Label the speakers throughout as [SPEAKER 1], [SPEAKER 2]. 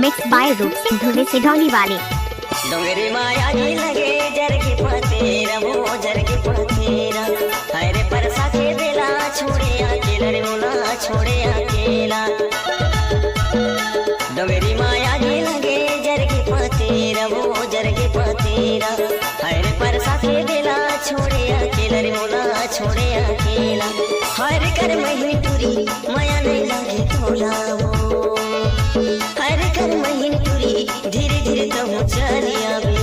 [SPEAKER 1] Mix by रूप सिंह धुले से ढोली वाले।
[SPEAKER 2] डोंगरी माया जी लगे जरगे पतेरा वो जरगे पतेरा हरे परसा के बेला छोड़े अकेला रे मोला छोड़े अकेला। डोंगरी माया जी लगे जरगे पतेरा वो जरगे पतेरा हरे परसा के बेला छोड़े अकेला रे मोला छोड़े अकेला। हर कर महीने टूरी माया नहीं लगे तोला वो हर कर महीने टूरी धीरे धीरे तो चली आवे।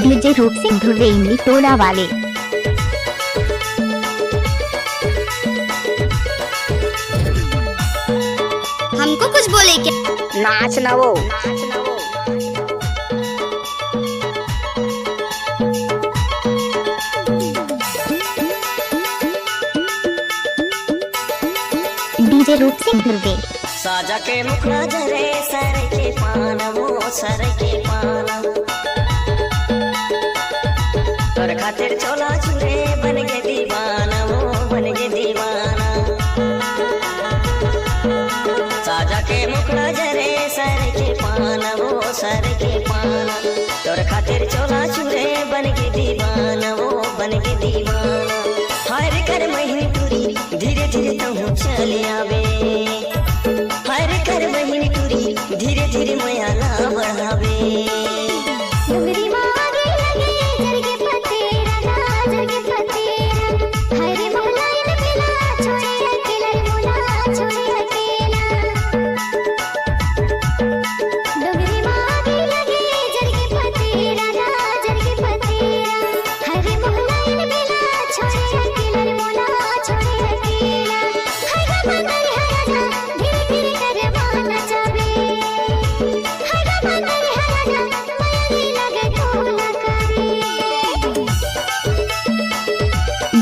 [SPEAKER 1] डीजे रूप सिंह धुले इमली टोला वाले।
[SPEAKER 3] हमको कुछ बोले क्या?
[SPEAKER 2] नाच ना वो
[SPEAKER 1] डीजे रूप सिंह धुले।
[SPEAKER 2] साजा के मुखड़ा जरे सर के पाना वो सर के पाना तोर खातिर चोला चुरे बन के दीवाना वो बन के दीवाना। साजा के मुखड़ा जरे सर के पाना वो सर के पाना तोर खातिर चोला चुरे बन के दीवाना वो बन के दीवाना। हर कर महीने टूरी धीरे धीरे तो चली आवे हर कर महीने टूरी धीरे धीरे माया ना बढ़ावे।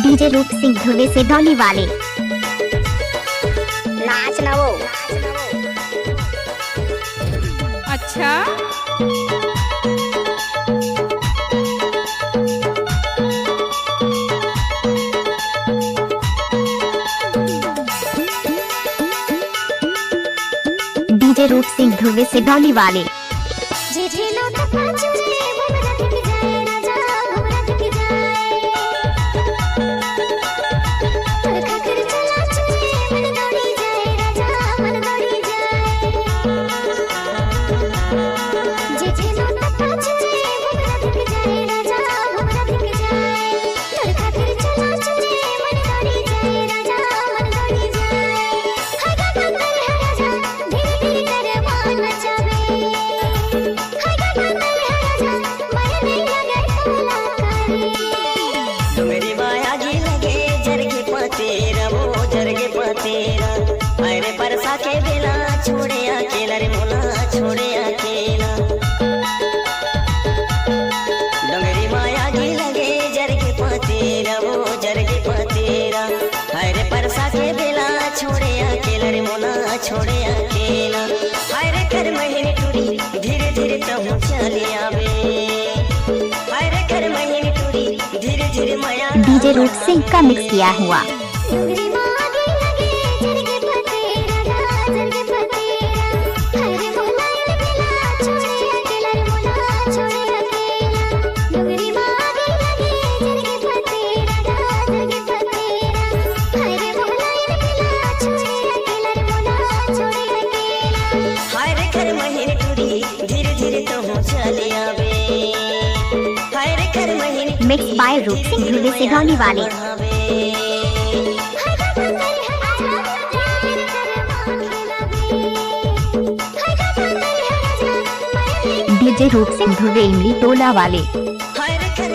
[SPEAKER 1] डीजे रूप सिंह धुले से ढोली वाले।
[SPEAKER 2] नाच ना वो
[SPEAKER 3] अच्छा
[SPEAKER 1] डीजे रूप सिंह धुले से ढोली वाले।
[SPEAKER 2] डोंगरी माया जी लगे जरगे पतेरा वो जरगे पतेरा अरे परसा के बेला छोड़े अकेला रे मोला छोड़े अकेला। डोंगरी माया जी लगे जरगे पतेरा वो जरगे पतेरा अरे परसा के बेला छोड़े अकेला रे मोला छोड़े अकेला। हर कर महीने टूरी धीरे धीरे तो चली आवे हर कर महीने टूरी धीरे धीरे माया।
[SPEAKER 1] डीजे रूप सिंह का मिक्स किया हुआ।
[SPEAKER 2] हर कर महीने टूरी धीरे धीरे तो चली आवे हर कर महीने
[SPEAKER 1] मिक्स बाय रूप सिंह धुले से ढोली वाले। डीजे रूप सिंह धुले इमली टोला वाले।
[SPEAKER 2] हर कर